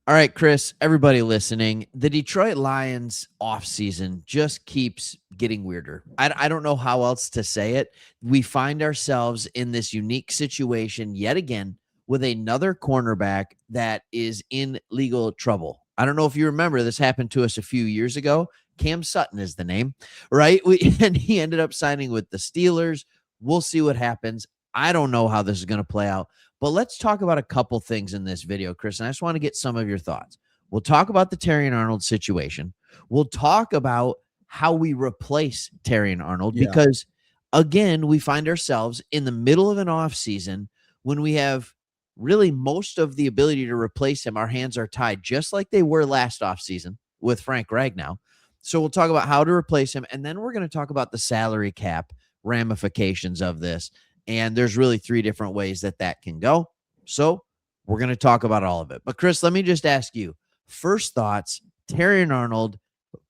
All right, Chris, everybody listening, the Detroit Lions offseason just keeps getting weirder. I don't know how else to say it. We find ourselves in this unique situation yet again with another cornerback that is in legal trouble. I don't know if you remember, this happened to us a few years ago. Cam Sutton is the name, right? And he ended up signing with the Steelers. We'll see what happens. I don't know how this is going to play out. But let's talk about a couple things in this video, Chris, and I just want to get some of your thoughts. We'll talk about the Terrion Arnold situation. We'll talk about how we replace Terrion Arnold because, again, we find ourselves in the middle of an offseason when we have really most of the ability to replace him. Our hands are tied, just like they were last offseason with Frank Ragnow. So we'll talk about how to replace him, and then we're going to talk about the salary cap ramifications of this. And there's really three different ways that can go. So we're going to talk about all of it. But Chris, let me just ask you, first thoughts, Terrion Arnold,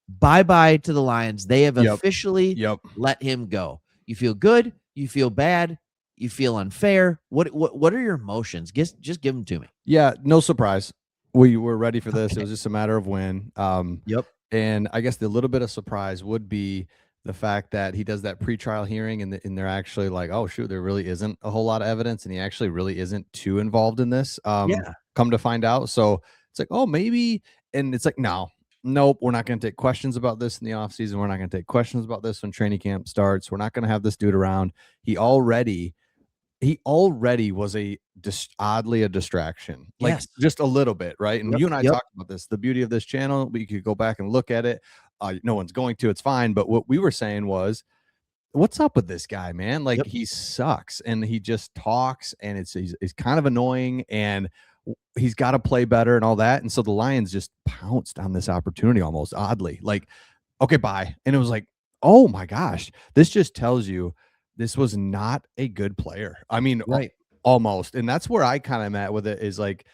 bye-bye to the Lions. They have officially let him go. You feel good? You feel bad? You feel unfair? What are your emotions? Just give them to me. Yeah, no surprise. We were ready for this. Okay. It was just a matter of when. And I guess the little bit of surprise would be the fact that he does that pretrial hearing and they're actually like, oh, shoot, there really isn't a whole lot of evidence. And he actually really isn't too involved in this. Come to find out. So it's like, oh, maybe. And it's like, nope, we're not going to take questions about this in the offseason. We're not going to take questions about this when training camp starts. We're not going to have this dude around. He already was oddly a distraction, like just a little bit. Right. And you and I talked about this, the beauty of this channel. We could go back and look at it. No one's going to, it's fine. But what we were saying was, what's up with this guy, man? Like he sucks and he just talks and he's kind of annoying and he's got to play better and all that. And so the Lions just pounced on this opportunity almost oddly, like, okay, bye. And it was like, oh my gosh, this just tells you this was not a good player. I mean, almost. And that's where I kind of am at with it is like,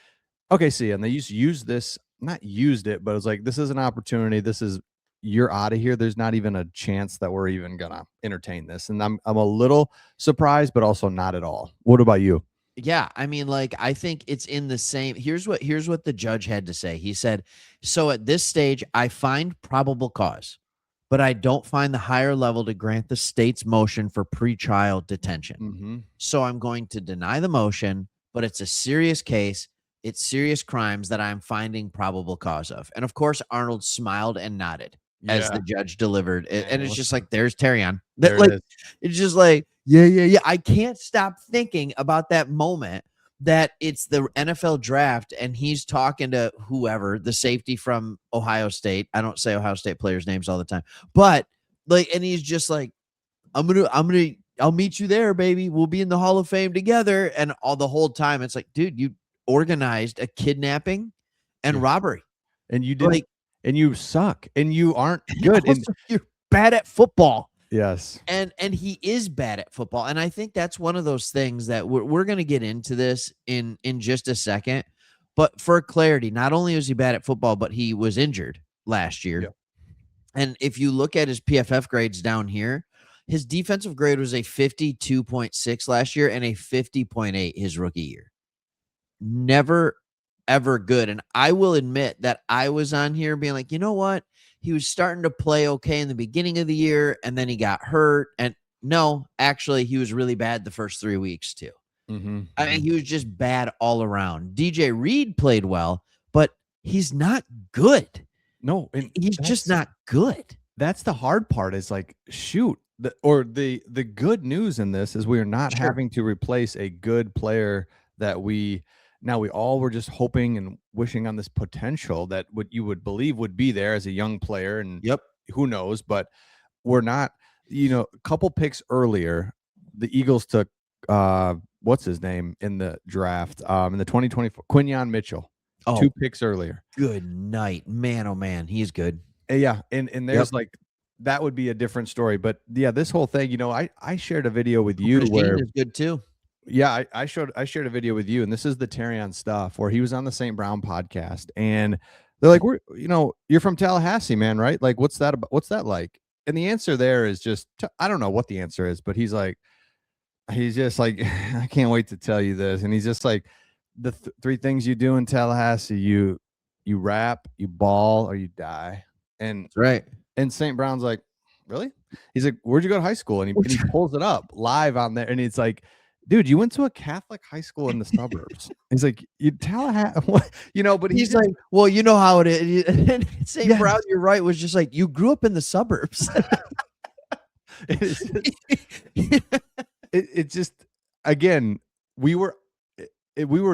okay, see, and they used this, not used it, but it's like, this is an opportunity. You're out of here. There's not even a chance that we're even gonna entertain this. And I'm a little surprised, but also not at all. What about you? Yeah, I mean, like, I think it's in the same. Here's what the judge had to say. He said, so at this stage, I find probable cause, but I don't find the higher level to grant the state's motion for pretrial detention. So I'm going to deny the motion, but it's a serious case. It's serious crimes that I'm finding probable cause of. And of course, Arnold smiled and nodded as the judge delivered it. And it's just like, there's Terrion. It's just like, yeah. I can't stop thinking about that moment that it's the NFL draft and he's talking to whoever, the safety from Ohio State. I don't say Ohio State players' names all the time, but like, and he's just like, I'll meet you there, baby. We'll be in the Hall of Fame together. And all the whole time it's like, dude, you organized a kidnapping and robbery. And you did and you suck and you aren't good. And you're bad at football. Yes. And he is bad at football. And I think that's one of those things that we're going to get into this in just a second. But for clarity, not only was he bad at football, but he was injured last year. And if you look at his PFF grades down here, his defensive grade was a 52.6 last year and a 50.8 his rookie year. Never, ever good. And I will admit that I was on here being like, you know what? He was starting to play okay in the beginning of the year, and then he got hurt. And no, actually, he was really bad the first 3 weeks too. I mean, he was just bad all around. DJ Reed played well, but he's not good. No, and he's just not good. That's the hard part is like, shoot, the good news in this is we are not having to replace a good player that we all were just hoping and wishing on this potential that what you would believe would be there as a young player. And who knows, but we're not, a couple picks earlier, the Eagles took, what's his name in the draft, in the 2024, Quinyon Mitchell, 2 picks earlier. Good night, man. Oh man. He's good. Yeah. And there's like, that would be a different story, but yeah, this whole thing, I shared a video with you where is good too. Yeah, I shared a video with you, and this is the Terrion stuff where he was on the St. Brown podcast, and they're like, you're from Tallahassee, man, right? Like, what's that about? What's that like? And the answer there is just, I don't know what the answer is, but he's just like, I can't wait to tell you this. And he's just like, the 3 things you do in Tallahassee, you you rap, you ball, or you die. And That's right. and St. Brown's like, really? He's like, where'd you go to high school? And he pulls it up live on there, and it's like, dude, you went to a Catholic high school in the suburbs. He's like, you Tallahassee, but He's like, well, you know how it is. St. Brown, Yes. you're right, was just like, you grew up in the suburbs. It's just, again, we're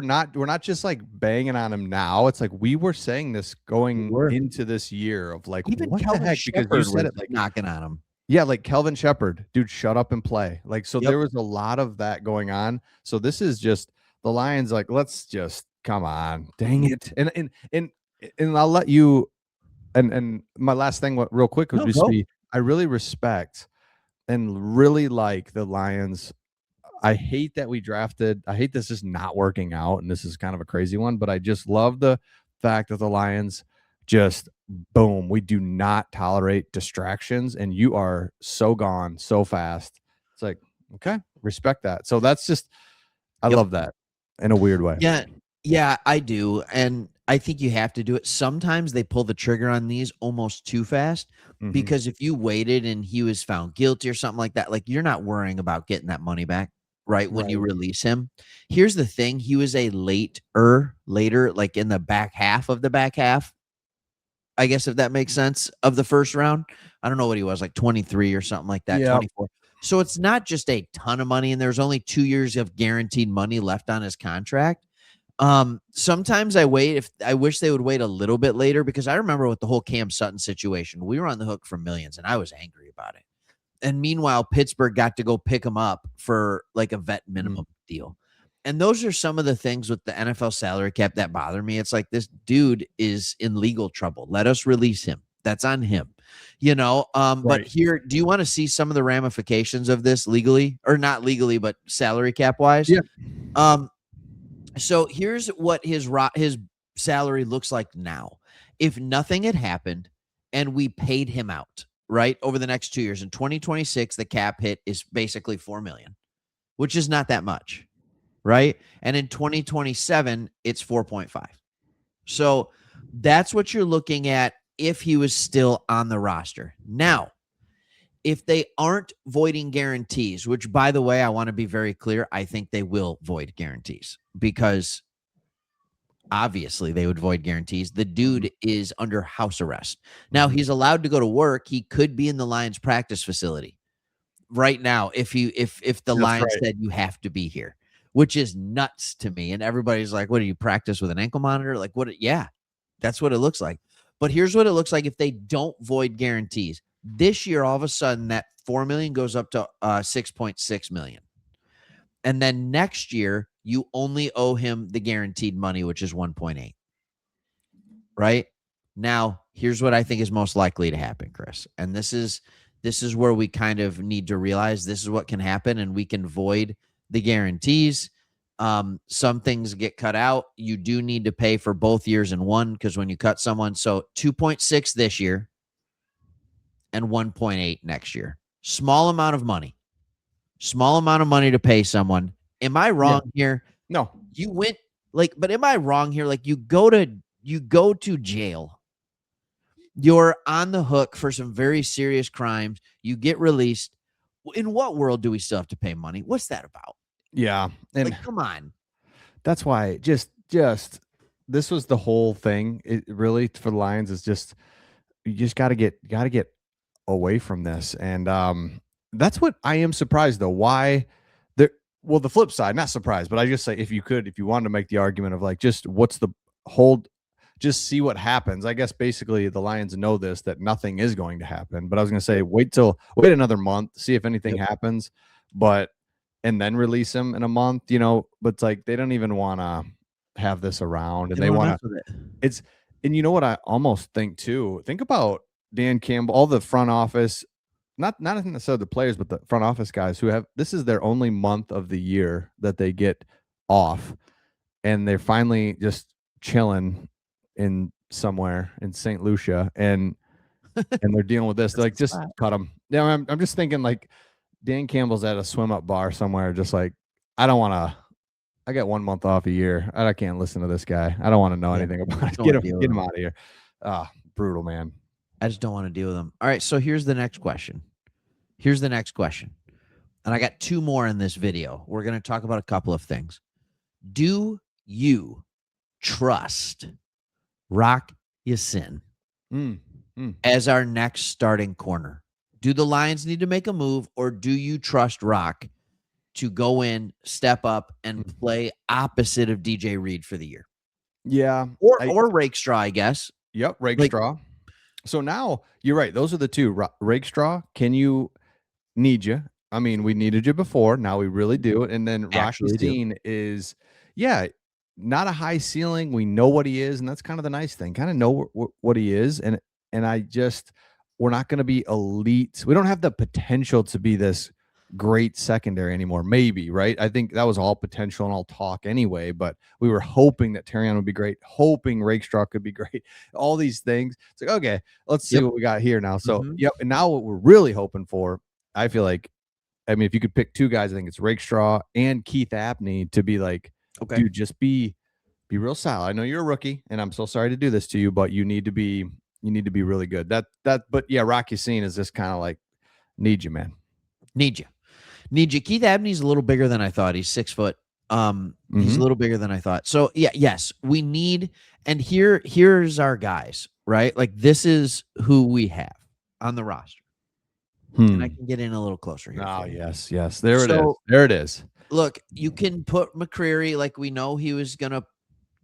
not just like banging on him now. It's like we were saying this going into this year of like, Even what Kelvin the heck? Because you said it like knocking on him. yeah, like Kelvin Shepherd, dude, shut up and play. Like, so Yep. there was a lot of that going on. So this is just the Lions, like, let's just come on, dang it. And I'll let you, and my last thing, real quick, would just be, I really respect and really like the Lions. I hate that I hate this is not working out, and this is kind of a crazy one, but I just love the fact that the Lions just boom, we do not tolerate distractions, and you are so gone so fast. It's like, okay, respect that. So that's just, I love that in a weird way. Yeah, I do. And I think you have to do it. Sometimes they pull the trigger on these almost too fast, because if you waited and he was found guilty or something like that, like, you're not worrying about getting that money back, right? When you release him. Here's the thing. He was a later, like in the back half, I guess, if that makes sense, of the first round. I don't know what he was, like 23 or something like that, 24. So it's not just a ton of money, and there's only 2 years of guaranteed money left on his contract. Sometimes I wish they would wait a little bit later, because I remember with the whole Cam Sutton situation, we were on the hook for millions, and I was angry about it. And meanwhile, Pittsburgh got to go pick him up for like a vet minimum deal. And those are some of the things with the NFL salary cap that bother me. It's like, this dude is in legal trouble. Let us release him. That's on him, But here, do you want to see some of the ramifications of this legally, or not legally, but salary cap wise? Yeah. So here's what his salary looks like now. If nothing had happened and we paid him out, right, over the next 2 years, in 2026, the cap hit is basically $4 million, which is not that much, right? And in 2027, it's 4.5. So that's what you're looking at if he was still on the roster. Now, if they aren't voiding guarantees, which, by the way, I want to be very clear, I think they will void guarantees, because obviously they would void guarantees. The dude is under house arrest. Now, he's allowed to go to work. He could be in the Lions practice facility right now if the Lions said you have to be here, which is nuts to me. And everybody's like, what, do you practice with an ankle monitor? Like, what? Yeah, that's what it looks like. But here's what it looks like if they don't void guarantees. This year, all of a sudden, that $4 million goes up to $6.6 million. And then next year, you only owe him the guaranteed money, which is 1.8. Right? Now, here's what I think is most likely to happen, Chris. And this is where we kind of need to realize this is what can happen, and we can void the guarantees. Some things get cut out. You do need to pay for both years in one, because when you cut someone, so 2.6 this year and 1.8 next year. Small amount of money to pay someone. Am I wrong here? No. You went but am I wrong here? Like, you go to jail. You're on the hook for some very serious crimes. You get released. In what world do we still have to pay money? What's that about? Yeah. And like, come on. That's why just this was the whole thing. It really, for the Lions, is just, you just gotta get away from this. And that's what I am surprised, though. Why well, the flip side, not surprised, but I just say, if you wanted to make the argument of like, just what's the hold, just see what happens. I guess basically the Lions know this, that nothing is going to happen. But I was going to say, wait another month, see if anything happens, and then release him in a month, but it's like, they don't even want to have this around, and they want to, and you know what I almost think too, think about Dan Campbell, all the front office, not necessarily the players, but the front office guys who have, this is their only month of the year that they get off, and they're finally just chilling in somewhere in St. Lucia, and they're dealing with this. They're like, just cut them. Yeah, I'm just thinking, like, Dan Campbell's at a swim up bar somewhere, just like, I don't want to I got 1 month off a year. I can't listen to this guy. I don't want to know Yeah, anything about it. don't Get wanna him, deal with get him him. out of here. Ah, brutal, man. I just don't want to deal with them. All right, so here's the next question. Here's the next question. And I got 2 more in this video. We're going to talk about a couple of things. Do you trust Rock Ya-Sin Mm, mm. as our next starting corner? Do the Lions need to make a move, or do you trust Rock to go in, step up, and play opposite of DJ Reed for the year? Yeah. Or Rakestraw, I guess. Yep, Like, Rakestraw. So now you're right. Those are the two. Rakestraw, need you. I mean, we needed you before. Now we really do. And then Rocky actually do. Scene is, yeah, not a high ceiling. We know what he is, and that's kind of the nice thing. Kind of know what he is, and I just we're not going to be elite. We don't have the potential to be this great secondary anymore. Maybe, right? I think that was all potential and all talk anyway. But we were hoping that Terrion would be great, hoping Rakestraw could be great. All these things. It's like, okay, let's see what we got here now. So, yep. And now what we're really hoping for, I feel like, I mean, if you could pick 2 guys, I think it's Rakestraw and Keith Abney to be like, Okay. dude, just be real solid. I know you're a rookie, and I'm so sorry to do this to you, but you need to be really good. But yeah, Rocky Scene is just kind of like, need you, man. Need you. Keith Abney's a little bigger than I thought. He's 6 foot. He's a little bigger than I thought. So yeah, yes, we need, and here's our guys, right? Like, this is who we have on the roster. And I can get in a little closer here. Oh, yes. There it is. There it is. Look, you can put McCreary, like, we know he was gonna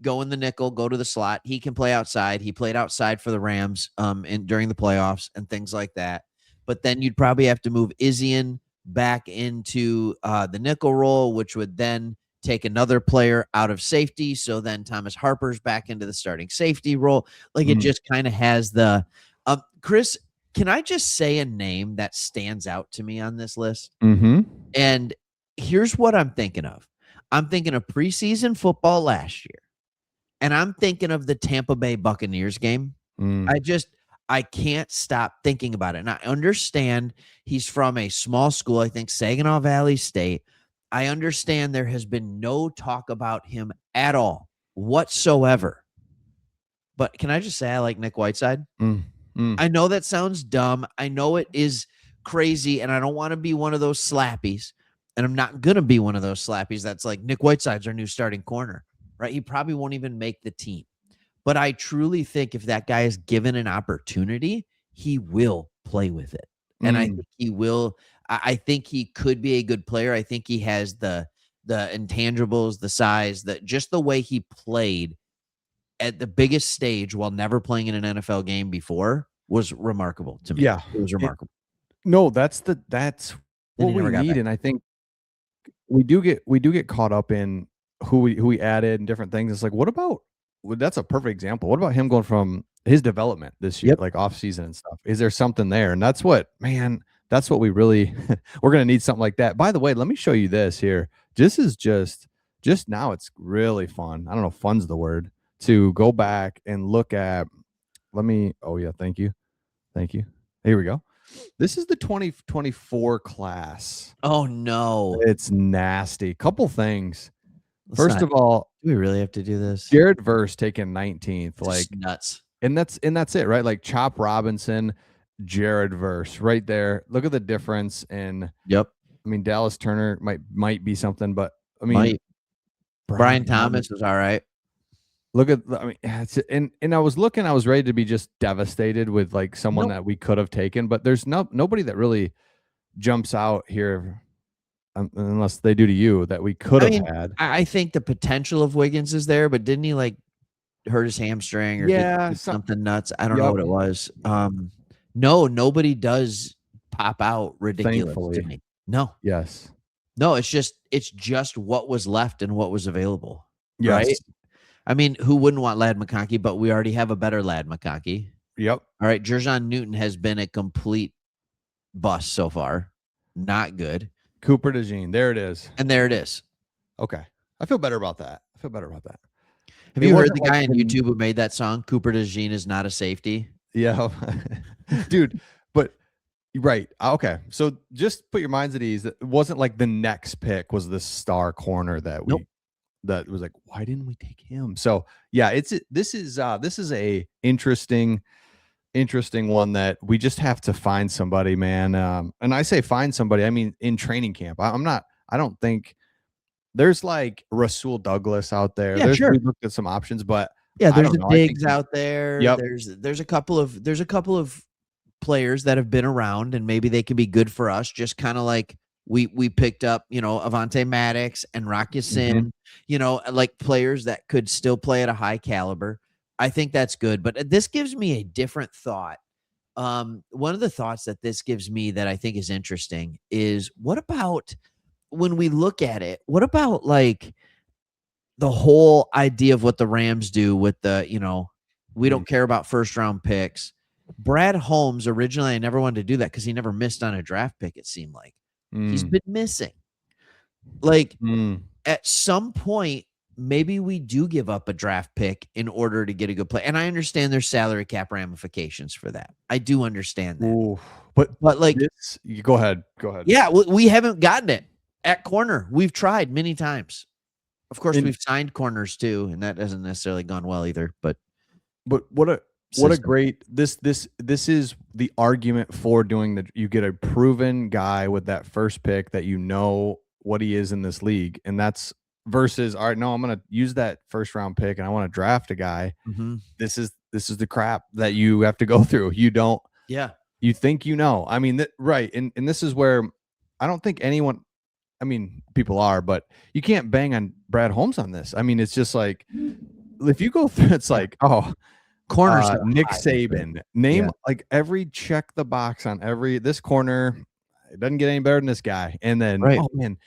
go in the nickel, go to the slot. He can play outside. He played outside for the Rams during the playoffs and things like that. But then you'd probably have to move Izzian back into the nickel role, which would then take another player out of safety. So then Thomas Harper's back into the starting safety role. Like, it just kind of has the Chris, can I just say a name that stands out to me on this list? And here's what I'm thinking of. I'm thinking of preseason football last year. And I'm thinking of the Tampa Bay Buccaneers game. I can't stop thinking about it. And I understand he's from a small school, I think Saginaw Valley State. I understand there has been no talk about him at all whatsoever. But can I just say I like Nick Whiteside? I know that sounds dumb. I know it is crazy, and I don't want to be one of those slappies. And I'm not going to be one of those slappies that's like, Nick Whiteside's our new starting corner, right? He probably won't even make the team. But I truly think if that guy is given an opportunity, he will play with it. And I think he will. I think he could be a good player. I think he has the intangibles, the size, just the way he played at the biggest stage while never playing in an NFL game before was remarkable to me. Yeah. It was remarkable. That's what we need. And I think we do get caught up in who we added and different things. It's like, that's a perfect example. What about him going from his development this year, like off season and stuff? Is there something there? And that's what we really, we're going to need something like that. By the way, let me show you this here. This is just now. It's really fun. I don't know if fun's the word, to go back and look at. Oh yeah. Thank you. Here we go. This is the 2024 class. Oh no. It's nasty. Couple things. First of all, do we really have to do this? Jared Verse taken 19th, like nuts. And that's it, right? Like Chop Robinson, Jared Verse, right there. Look at the difference in. Yep. I mean, Dallas Turner might be something, but I mean, Brian Thomas was all right. Look at, I mean, and I was ready to be just devastated with like someone that we could have taken, but there's nobody that really jumps out here. Unless they do to you, that we could have had. I think the potential of Wiggins is there, but didn't he like hurt his hamstring or something nuts? I don't know what it was. No, nobody does pop out ridiculous to me. No. Yes. No, it's just what was left and what was available. Yes. Right? I mean, who wouldn't want Ladd McConkey, but we already have a better Ladd McConkey. Yep. All right. Jerjon Newton has been a complete bust so far. Not good. Cooper DeJean. There it is. And there it is. Okay. I feel better about that. Have you heard the guy on YouTube who made that song? Cooper DeJean is not a safety. Yeah. Dude, but right. Okay. So just put your minds at ease. It wasn't like the next pick was the star corner that we that was like, why didn't we take him? So yeah, this is a interesting one that we just have to find somebody, man. And I say find somebody, I mean in training camp. I don't think there's like Rasul Douglas out there. Yeah, sure. We looked at some options, but yeah, I there's don't a know. I think Diggs out there. yep. There's a couple of players that have been around, and maybe they can be good for us. Just kind of like we picked up, Avonte Maddox and Rocky Sin, like players that could still play at a high caliber. I think that's good. But this gives me a different thought. One of the thoughts that this gives me that I think is interesting is, what about when we look at it? What about like the whole idea of what the Rams do with the, we don't care about first round picks. Brad Holmes, originally, I never wanted to do that because he never missed on a draft pick, it seemed like. He's been missing. Like, at some point, maybe we do give up a draft pick in order to get a good play. And I understand there's salary cap ramifications for that. I do understand that. Ooh, but like, you go ahead. Yeah, we haven't gotten it at corner. We've tried many times. Of course, we've signed corners too, and that hasn't necessarily gone well either. But what a great this is the argument for doing that. You get a proven guy with that first pick that you know what he is in this league, and that's versus, all right, no, I'm going to use that first round pick and I want to draft a guy. This is the crap that you have to go through. You don't. Yeah. You think I mean, right. And this is where I don't think anyone, I mean, people are, but you can't bang on Brad Holmes on this. I mean, it's just like, if you go through, it's like, corners, Nick Saban, name like every check the box on this corner. It doesn't get any better than this guy. And then, oh man.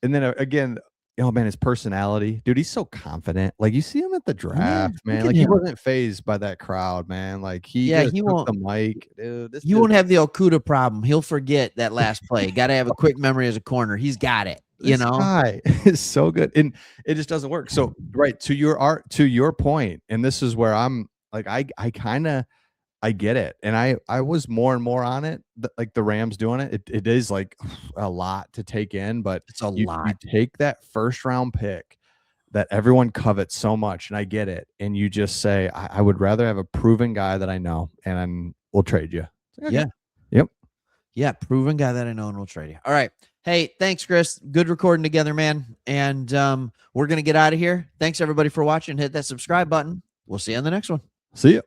And then again, oh man, his personality, dude, he's so confident. Like you see him at the draft, man. Like he wasn't phased by that crowd, man. Like he won't the mic, dude. He won't have the Okuda problem. He'll forget that last play. Got to have a quick memory as a corner. He's got it. This guy is so good, and it just doesn't work. So right to your point, and this is where I'm like, I get it, and I was more and more on it. Like the Rams doing it, it is like a lot to take in, but it's a lot. You take that first round pick that everyone covets so much, and I get it, and you just say, I would rather have a proven guy that I know, and we'll trade you. Okay. Yeah. Yep. Yeah, proven guy that I know, and we'll trade you. All right. Hey, thanks, Chris. Good recording together, man. And we're gonna get out of here. Thanks everybody for watching. Hit that subscribe button. We'll see you on the next one. See ya.